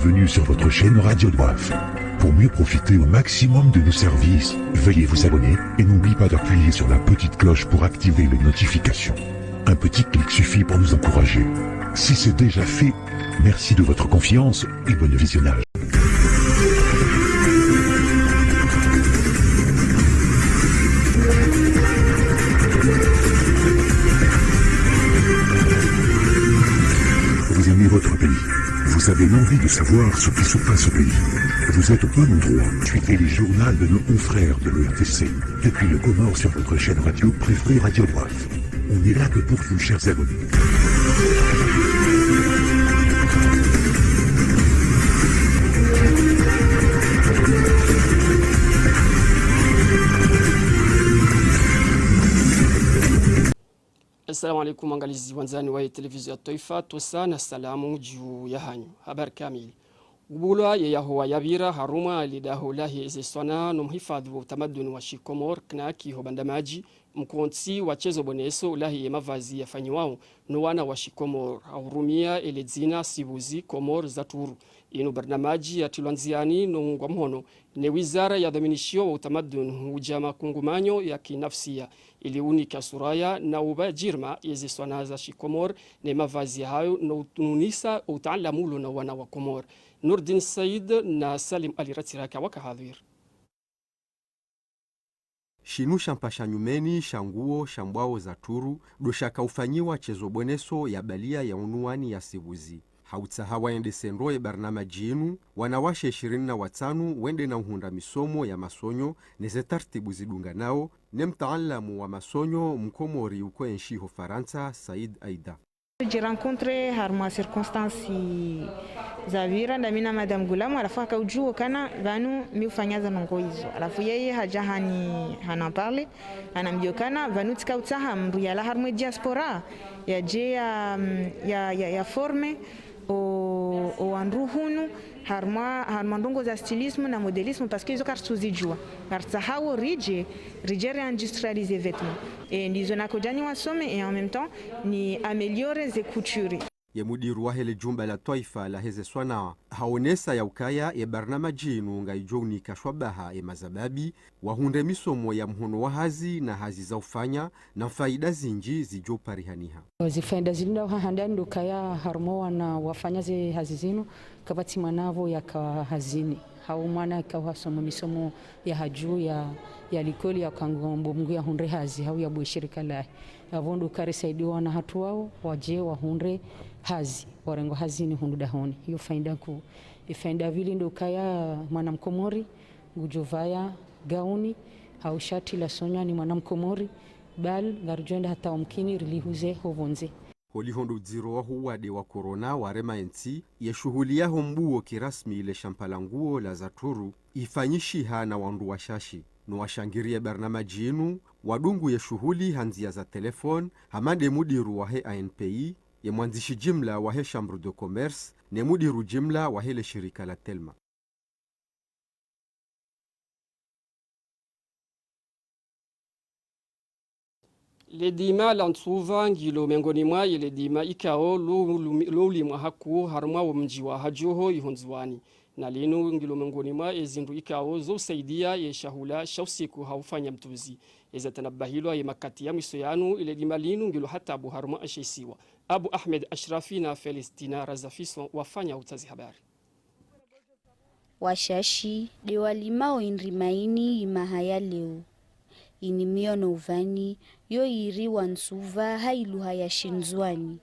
bienvenue sur votre chaîne Radio Doif. Pour mieux profiter au maximum de nos services, veuillez vous abonner et n'oubliez pas d'appuyer sur la petite cloche pour activer les notifications. Un petit clic suffit pour nous encourager. Si c'est déjà fait, merci de votre confiance et bon visionnage. Vous aimez votre pays. Vous avez l'envie de savoir ce qui se passe au pays. Vous êtes au bon endroit. Suivez les journaux de nos confrères de l'ERTC. Depuis le Comore sur votre chaîne radio préférée Radio Doif. On est là que pour vous, chers abonnés. Assalamu alaikum angalizi wanzani wa televizio ya Taifa tosa na salamu juu ya hanyu habari kamili ubulwa ya yahuwa yabira haruma lidahulahi ezeswana numhifadhi wa utamaduni wa Shikomor knaki hobandamaji mkonsi wa chezo boneso ulahi ya mavazi ya fanyiwao nuwana wa Shikomor aurumia eledzina sibuzi Komor za Turu inu barnamaji ya tilwanziani nungwa mhono ne wizara ya dhaminishio wa utamaduni ujama kungumanyo ya kinafsia iliunika suraya na ubajirma yezeswana za Shikomor ne mavazi hayo na utunisa utaalamulo na wana wa Komor. Nurdin Said na Salim Ali Ratiraka wakahadhir. Shinu shampasha nyumeni, shanguo, shambwao za Turu, doshaka ufanyiwa chezo bweneso ya balia ya unuani ya sibuzi. Hautsahawa ende senroe barnama jinu, wanawashe 25 wende na uhunda misomo ya masonyo, neze tartibu zidunga nao, ne mtaalamu wa masonyo mkomori uko enshiho Faransa, Said Aida. J'ai rencontré harma circonstances zavira ndamina madam Gulamu alafu kaujua kana vanu miufanyaza nongoizo alafu yeye hana parle anamjokana vanu tikautaha mruyala harma diaspora ya je ya forme o andruhunu harma ndongo za stylisme na modelisme parce que izo kartuzijua kartsahawo rije industrialiser vêtements et ndizo nakojani wasome et en même temps ni améliorer les coutures. Ya mudiru wa hele jumba la Taifa la heze swana haonesa ya ukaya ya barnamaji nunga ijoni kashwabaha ya mazababi wahunde misomo ya mhono wa hazi na hazi za ufanya na faida zinji zijo parihaniha. Zifaida zinda handani ukaya harmoa na wafanya zi hazi zinu kabati manavo ya kahazini. Hau mwana kawasomo misomo ya haju ya likoli ya kangombo mgu ya hunre hazi hau ya buishirika lahi. Avondu kare saidiwa na hatu wao waje wa hunre hazi warengo hazini hundu dahoni hiyo faida vile ndo kaya mwanamkomori gujuvaya gauni au shati la sonya ni mwanamkomori bal garjonda hata umkini rilihuze hovonze holi hondo dziro wa huwade wa corona warema ensi ya shughuli yaho mbuo kirasmi ile shampalanguo la Zaturu ifanyishiha na wandu washashi no washangiria barnamaji inu wadungu ya shughuli hanzia za telefon hamade mudiru wa he ANPI ya mwanzishi jimla wa he Chambre de Commerce ne mudiru jimla wa hele shirika la Telma. Ledima lantsuva ngilo mengoni mwa ledima ikao lulimwa haku harumwa wa mji wa hajuho ihonzwani na linu ngilo mengoni mwa ezindu ikao zo saidia ye shahula shausiku haufanya mtuzi eza tanabahilo ye makati ya misoyanu ledima linu ngilo hata abu harumwa ashesiwa Abu Ahmed Ashrafi na Felestina Razafiso wafanya utazi habari. Washashi de walimao inrimaini imahaya leo inimio no uvani yo iri wansuva hailu haya shinzwani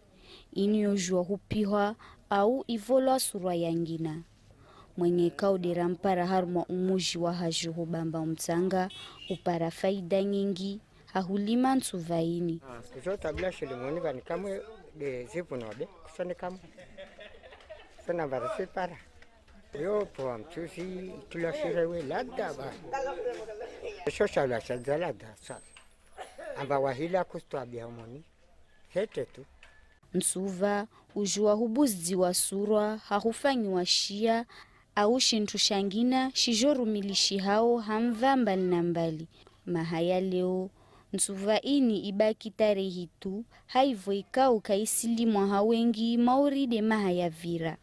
ini yojua hupihwa au ivolwa surwa yangina mwenye kaudira mpara harma umuji wa hajuhu bamba umtanga upara faida nyingi hahulima nsuvaini zote bila shilimoni vani kamwe de zivunobe kusane kamwe sana barasi para yo po mchusi tulashirewe ladda ba shosha la shadzalada sa amba wahila kustwabia moni hete tu nsuva ujua hubuzi wa surwa hahufanyi wa shia au shintu shangina shijorumilishi hao hamva mbali na mbali mahaya leo nsuva ini ibaki tarehi tu haivo ikao kaisili mwa hawengi mauride mahaya vira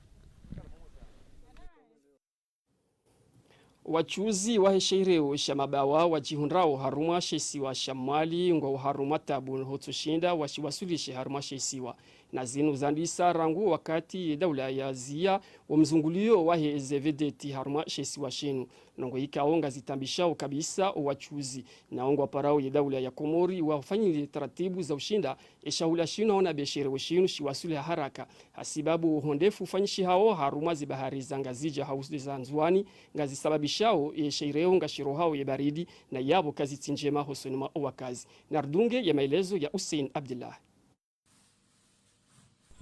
wachuzi wahesheireo shamabawa wajihundrao haruma shesiwa shamwali ngo haruma tabu hotushinda washiwasulishe haruma shesiwa na zinu zandisa rangu wakati daula ya zia wamzungulio wahe zevedeti haruma shesiwa shenu nongo ikaonga zitambishao kabisa wachuzi na ongo parao ya daula ya Komori wafanyile taratibu za ushinda eshaula shinu ona beshere shinu shiwasule haraka hasibabu uhondefu ufanyishi hao haruma zibahari zangazija hausi za nzuani ngazi sababishao esheireo ngashiro hao ya baridi na yabo kazi tinjema hosonima wakazi nardunge ya maelezo ya Hussein Abdullah.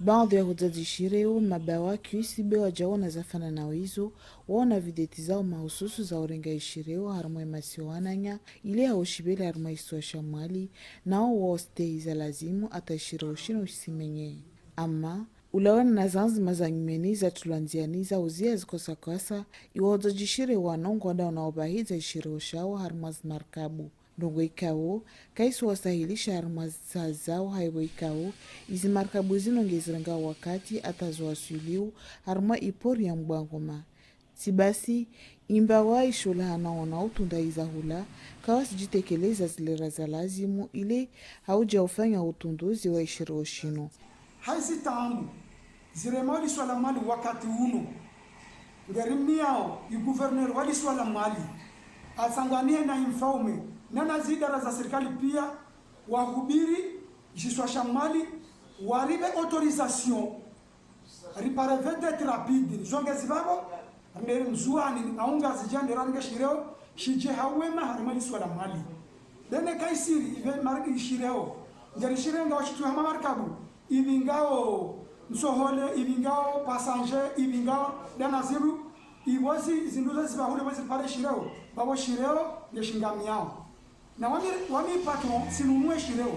Baadhi ya hudadishireo mabawa QCB wajaona zafana na wizo waona videti zao mahususu za orenga ishireo harumwe masiwananya ile haushibele harumwe iswa shamwali nao waostei za lazimu atashireo shino usimenye ama ulawana na zanzima za nyumeni za tulanziani za uzia zikosakasa iwa hudadishire wanongo wada wanaobahiza ishireo shao harumwe markabu ndongo ikao kaisu wasahilisha haruma saa zao haibo ikao izi markabu zino ngezirenga wakati atazowasuliu haruma ipori ya mbwangoma sibasi imbawa ishula hanaona utunda iza hula kawa sijitekeleza zilera za lazimu ile hauja ufanya utunduzi wa ishiro shino haisi tangu ziremali swala mali wakati uno ngarimniao iguverner wali swala mali asanganie na infaume nana zidara za serikali pia wahubiri jiswa shamali waribe autorisation ripare vedet rapide zonge zibabo ndere mzuani aunga zijande range shireo shije hawema harimali swala mali dene kaisiri ive marki shireo ngari shireo ngawashitu hama markabu ibingao msohole ibingao passager ibingao dana ziru iwozi zinduza zibahule wezi pare shireo babo shireo ngeshingamiao na wami patron sinunue shireo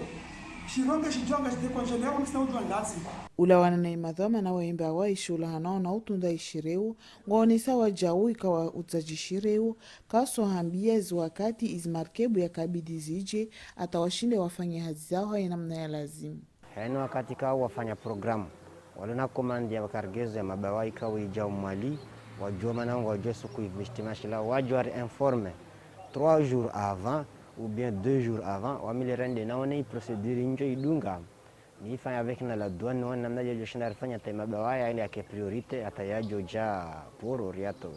shironge shijonga shidekonjeleo msina udwa ndazi ulawana na imadhama na waimba wa ishula hanao na utunda ishireu ngwaonisa wajau ikawa utajishireu kaso hambiezi wakati izmarkebu ya kabidi zije atawashinde wafanye hazi zao haya namna ya lazimu haini wakati kao wafanya programu walina komandi ya wakargezo ya mabawai kao ijao mwali wajua manangu wajua suku ivishtimashila wajua informe 3 jours avant ou bien 2 jours avant wamile rende naone hii procedure njo idunga ni fanya avec na la douane naone namna ya joshinda rifanya tema bawaya ile yake priorite atayajo ja poro riato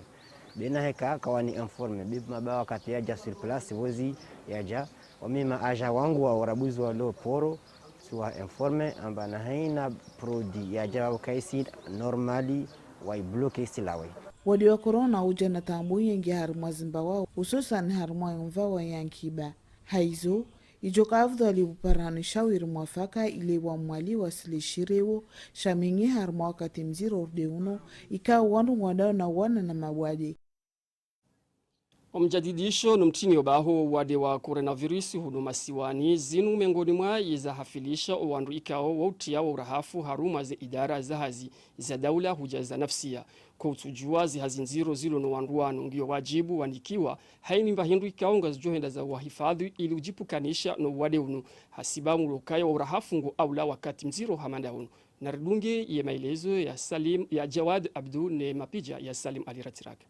bena heka kawani informe bibi mabawa kati yaja sur place wozi yaja wamima aja wangu wa warabuzi wa lo poro siwa informe amba na haina prodi yaja wakaisi normally wa bloke silawe wadi wa korona uja na tambu yengi harumwa Zimbabwe hususan harumwa mvawa yankiba haizo ijoka afdha libuparani shawiri mwafaka ile wa mwali wasilishirewo shamingi harumwa wakati mziro ordeuno ika wandu mwadao na wana na mawade omjadidisho numtini obaho wade wa coronavirus huduma siwani zinu mengoni mwa yeza hafilisha owandu ikao wautia wa urahafu haruma ze idara za hazi za daula hujaza nafsia kwa utujua zihazi nziro zilo no wanduanu ngiyo wajibu wandikiwa haini mbahindu ikao ngazijohenda za wahifadhi ili ujipukanisha no wade unu hasibamu lokaya wa urahafu ngo aula wakati mziro hamanda unu naridunge ye maelezo ya Salim ya Jawad Abdu ne mapija ya Salim Aliratiraka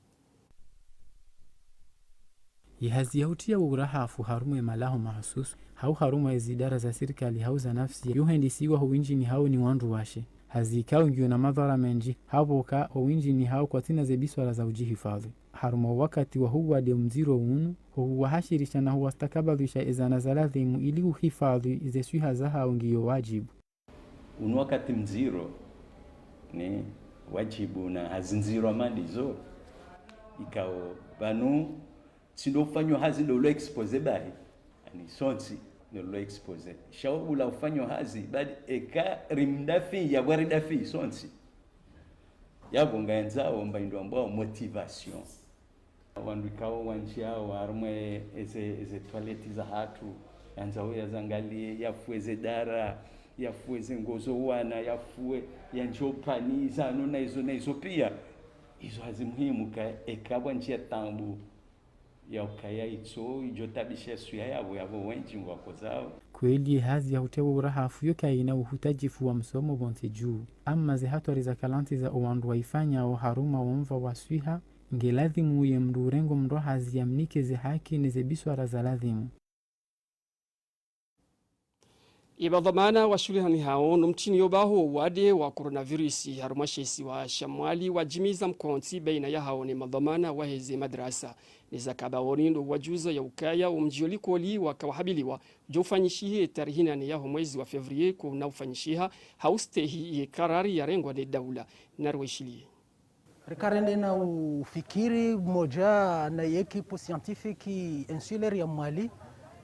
Yahazi yautia urahafu harumu malaho mahasusu hau harumu ya zidara za serikali hau za nafsi yuhendisiwa huwinjini hau ni wandu washe hazikao ngio na madhara menji hapoka huwinjini hau kwa tina zebiswala za ujihifadhi harumu wakati wa huwa de mziro unu huwa hashirisha na huwa stakabadhisha ezana za ladhimu ili uhifadhi zeswiha za hau ngio wajibu unu wakati mziro ni wajibu na hazinziro amandizo ikao banu sinofanywa hazi lo expose bahi ani sonsi lo expose shaula ufanywa hazi badi eka rimdafi ya waridafi sonsi yabo ngaenzao mbaindo ambao motivation wandu kao wanchao warmwe eze toileti za hatu anzao yazangalie yafueze dara yafueze ngozo wana yafue yanjopani zano na hizo pia hizo hazi muhimu ka ekabwa njia tambu ya ukaya ito ijotabisha suya yabo wenji ngwako zao kweli hazi ya hutewa urahafu yoka ina uhutajifu wa msomo bonte juu ama ze hatwari za kalanti za uwandu waifanya o haruma wamva waswiha ngeladhimu ye mndu urengo mndo haziamnike ze haki neze biswara za ladhimu. Ibadhamana wa shule hani hao numtini yobaho wade wa coronavirus harumashesi wa shamwali wa jimiza mkonti baina ya hao ni madhamana wa heze madrasa neza kabawoni ndo wajuza ya ukaya umjioli koli wakawahabiliwa jofanyishihe tarihina ni yaho mwezi wa Fevrier kuna ufanyishiha haustehi ye karari ya rengwa de daula narweshilie rikarende na ufikiri moja na ekipo scientifique insulaire ya Mali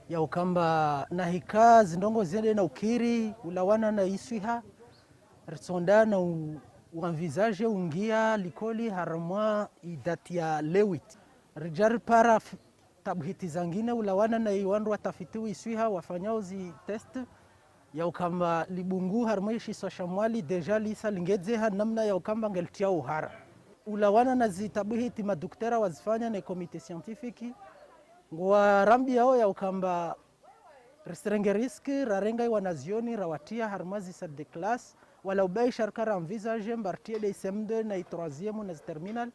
ya ukamba na hika zindongo zende na ukiri ulawana na iswiha risonda na uenvisage ungia likoli haramwa idati ya lewit rijari para tabhiti zangine ulawana na iwandu watafitiwa iswiha wafanyao zi test ya ukamba libungu haramwa ishiso shamwali deja lisa lingedzeha namna ya ukamba ngeltia uhara ulawana na zi tabhiti maduktera wazifanya na komite scientifique ngwa rambi yao ya ukamba restrenge riski rarenga wanazioni rawatia harmazi sa de classe wala ubay sharkara envisage mbartie de SM2 na 3e na terminal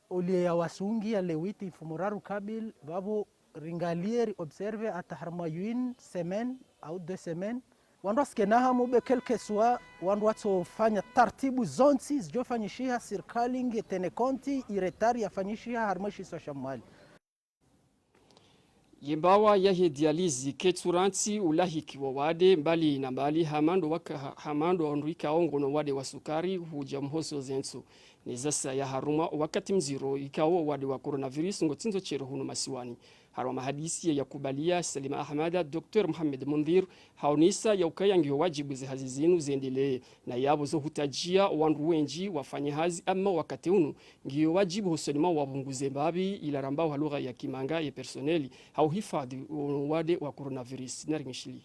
olie ya wasungi ya lewiti fumuraru kabil babo ringalier observe ata harma une semaine au 2 semaines wandu skenaha mube quelque soit wandu watofanya tartibu zonsi zjofanyishia serikali ngetene konti iretari yafanyishia harmashi so shamali Yembawa yahe dializi ketsuranti ulahiki wa wade mbali na mbali hamando onduika ongono wade wa sukari huja mhoso zensu. Nizasa ya haruma wakati mziro ikawo wade wa coronavirus ngotinzo chero hunu masiwani. Haruma hadisi ya kubalia Salima Ahmada Dr. Muhammad Mundhir haunisa ya ukayangi wajibu ze hazizinu ziendelee na yabo zo hutajia wandu wenji wafanye hazi ama wakati unu ngiyo wajibu husonima wabunguze mbabi ila rambao halugha ya kimanga ya personeli hauhifadhi wade wa coronavirus naringishili.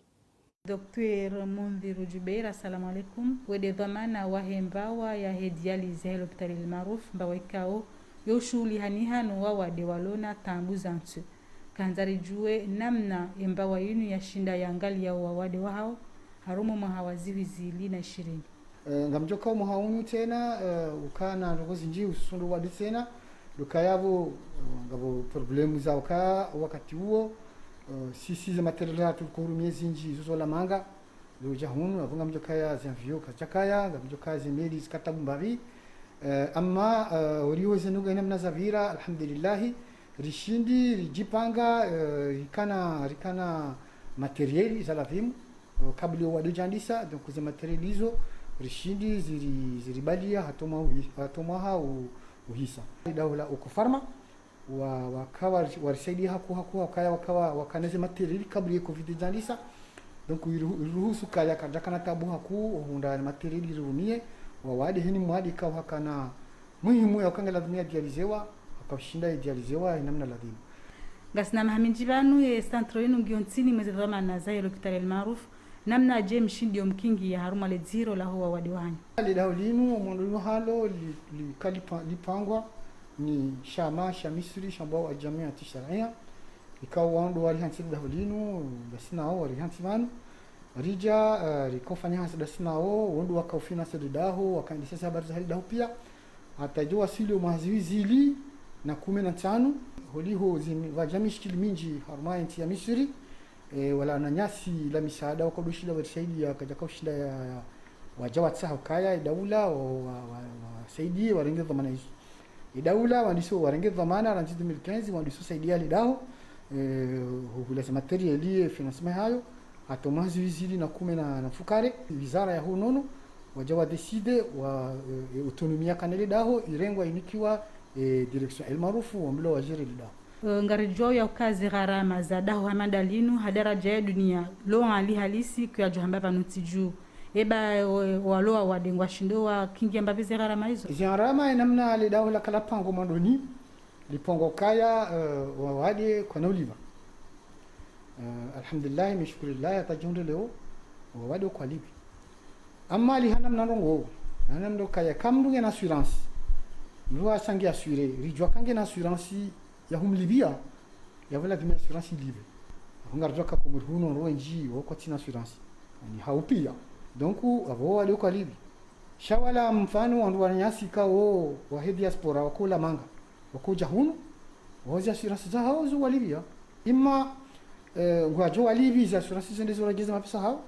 Dr. Mundhir Jubeir, assalamu alaikum. Wede dhamana wahembawa ya hedialize helo pitali maruf mbawa ikao yoshuli hanihano wa wade walona tambu zantu. Kanzari jue namna embawa yinu ya shinda ya angali ya wawade wahao harumo mahawaziwi zili na 20. Ngamjoka muhaunu tena ukana ngozi nji usundu wadi tena lukayavo ngabo problemu za wakati huo sisi za material tulukuru miezi nji zola manga loja hunu avunga mjokaya zanvio kachakaya ngamjoka zemeli skatabu mbavi amma oriyo zenuga namna zavira alhamdulillah rishindi rijipanga rikana materiali za lavimu kabla wadu jandisa donc ze materiali hizo rishindi ziribalia hatomaha uhisa daula ukofarma wakawa warisaidia hakuwa wakawa wakaneze materiali kabla ya covid jandisa donc ruhusu kaya kadaka na tabu haku hunda materiali rumie wawadi hini mwadi kawa hakana muhimu ya kanga lazimia dializewa akashinda dializewa inamna ladhimu gasna mahaminji banu ye centre yenu ngiontsini mwezi dhama na zayo hospitali almaruf namna je mshindi mkingi ya haruma le zero la huwa wadiwanyu le daulinu mwandu halo lipangwa ni shamisri shambao wa jamii ya tisharia ikawa wandu wali hansi daulinu basina hao wali hansi manu rija rikofanya hansi dasina hao wandu wakaufina sedidaho wakaendesha habari za hali pia atajua silo maziwizili na 15 holiho wajami shikili minji harumaya nti ya Misri wala na nyasi la misaada wakadushida wasaidi ya kajaka ushinda ya wajawa tsaha kaya daula wasaidi warenge dhamana hizo daula wandiso warenge dhamana ranzi 2015 wandiso saidia lidaho hula za materiali financement hayo atomazi wizili na 10 na fukare wizara ya hunono wajawa decide wa autonomia kanele daho irengwa inikiwa direction el marufu wamlo wajiri lidaho ngarijo ya ukazi gharama za daho hamadalinu hadaraja ya dunia lo ali halisi kwa johamba vanutiju eba waloa wadengwa shindo wa kingi ambavize gharama hizo gharama namna ali daho la kala pango mandoni lipongo kaya wawadi kwa nauliva alhamdulillah mishkurillah atajunde leo wawadi kwa libi amma li hanam nanongo hanam do kaya kamdu ngena assurance ndo asangi assuré rijwa kange na assurance ya humlibia ya wala dimi assurance libre hungarjo ka kumurhuno ro nji wako tina assurance ni haupia donc abo wale kwa libi shawala mfano wandu wananyasi kao wa diaspora wakula manga wakuja huno wazi assurance za hao zo walivia imma ngwajo walivi za assurance zende zo rageza mapesa hao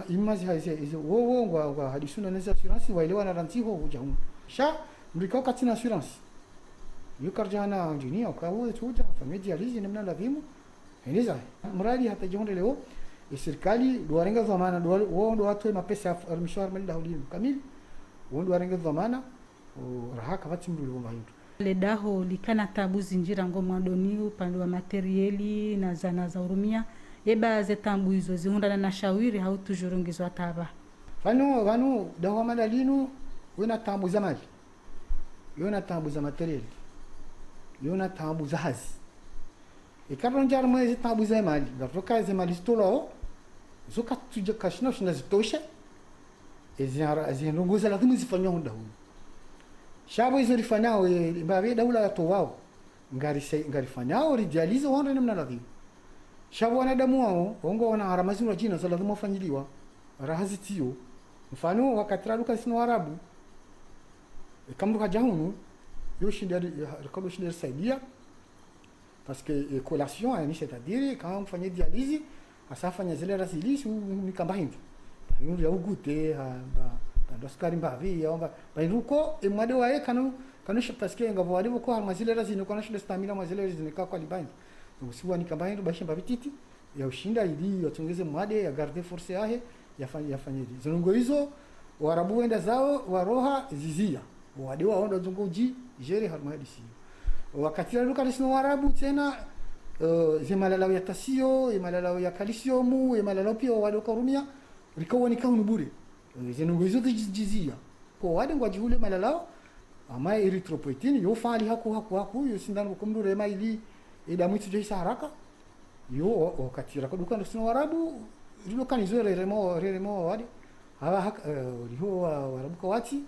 imma zi hizo wo ngwa hadisuna na assurance waelewa na ranti ho huja huno sha mrikao katina assurance yukarjana engineer kwa wo tuja famia dializi namna lavimu eniza mradi hata jihonde leo serikali duarenga dhamana wao ndo watu mapesa mshahara mali daulini kamili wao ndo warenga dhamana raha kavati mrudi wa mahindu ledaho likana tabu zinjira ngoma doni upande wa materieli na zana za urumia yeba zetambu hizo zihundana na shawiri au tujurungizwa taba vanu dawa madalinu wena tambu za mali yona tambu za materieli yona tambu za hazi ikaronjar mwezi tambu za mali gatoka za mali stolo zoka tuja kashina shina zitosha ezinrunguza lazima zifanywe hunda huyu shabo hizo rifanyao mbawe daula ya towao ngarifanyao rijalizo wanda namna ladhi shabo wanadamu wao ongo wana haramazi wa jina za lazima wafanyiliwa rahazitio mfano wakati raduka sino arabu kamruka jahunu yoshinda rekado shinda saidia parce que collation yani c'est-à-dire quand on fait dialyse asafanya zile rasili ni kamba hindi yule ya ugute ba skari mbavi yaomba bairuko emade wae kanu parce que ngavo wali ko harmazile rasini ko nashinda stamina mazile rasini ka kwa libandi usiwa ni kamba hindi bashimba bititi ya ushinda ili yatongeze mwade ya garde force yahe yafanye zinungo hizo warabu wenda zao waroha zizia wade waonda zunguji jere harmadisi wakati aluka risino warabu tena zemalala ya tasio emalala ya calcium emalala pio wade korumia rikawani kaunu bure zinungo hizo jizia ko wade ngwajihule malala ama erythropoietin yo fali haku yo sindano kumdure maili ida mwitu jeisa haraka yo wakati rakaduka risino warabu riloka nizore remo wade hawa riho warabu kawati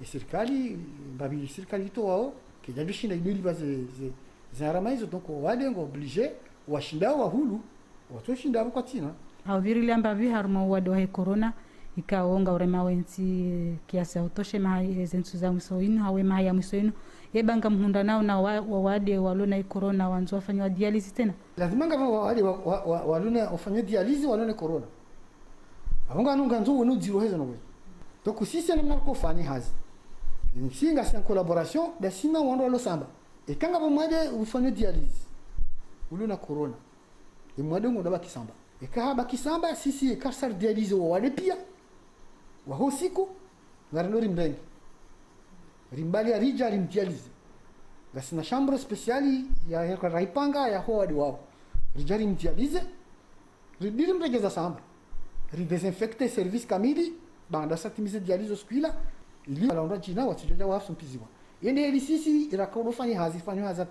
serikali babi serikali to wao kijambo shinda ibili baze zarama hizo donc wale ngo obligé washinda wa hulu watoshinda kwa tina havirili ambavi harmo wado wa corona ikaonga urema wensi kiasi autoshe mahali zensu za msoinu hawe mahali ya msoinu yebanga mhunda nao na wade walona corona wanzo wafanywa dialysis tena lazima ngava wale walona wafanywa dialysis walona corona ahonga nunga nzo wono zero hezo no donc sisi namna ko fani hazi singa sin collaboration da sina wando lo samba e kanga bo mwade ufanye dialysis uluna corona e mwade ngo daba kisamba e ka ba kisamba sisi e kasar dialysis wa wale pia wa hosiku ngarno rimbeng rimbali ya rija rim dialysis gasina chambre spéciale ya raipanga ya ho wadi wao rija rim dialysis ridirim regeza samba ridesinfecte service kamili banda satimize dialysis squila ili alaonda jina watijoja wa sumpiziwa yende ili sisi irakoro fanya hazi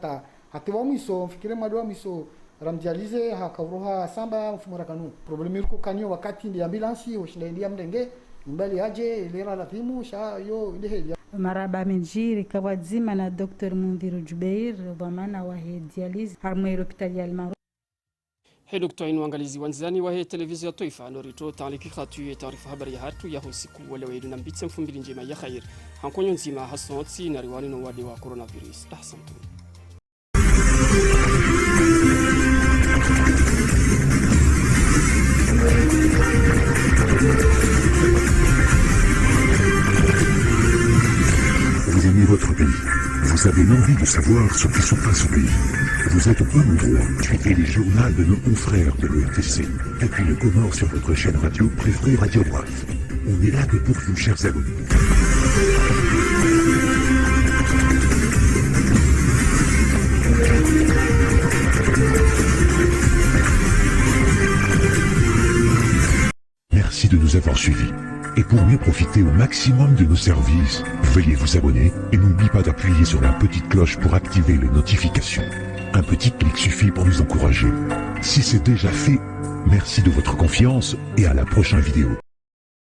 ta hatiwa miso fikire madwa miso ramdialize hakauroha samba mfumura kanu problemi ruko kanyo wakati ndi ambulance ushinda ndia mdenge mbali aje ilera la timu sha yo ile maraba menjiri kawadzima na Dr. Mundhiru Jubeir dhamana wa dialysis harmo hospitali ya Almaro Dr. Inuangalizi wanzani wa televizio ya Taifa norito taaliki khatu taarifa habari ya hartu ya usiku wale wedu na mbitse mfumbili njema ya khair hankonyo nzima hasonti na riwani no wade wa coronavirus ahsantu Vous aimez votre pays. Vous avez l'envie de savoir ce qui se passe au pays. Vous êtes peu nombreux. Suivez les journaux de nos confrères de l'ETC. Et puis le Comore sur votre chaîne radio préférée Radio Waf. On est là que pour vous, chers abonnés. Merci de nous avoir suivis. Et pour mieux profiter au maximum de nos services, veuillez vous abonner et n'oubliez pas d'appuyer sur la petite cloche pour activer les notifications. Un petit clic suffit pour nous encourager. Si c'est déjà fait, merci de votre confiance et à la prochaine vidéo.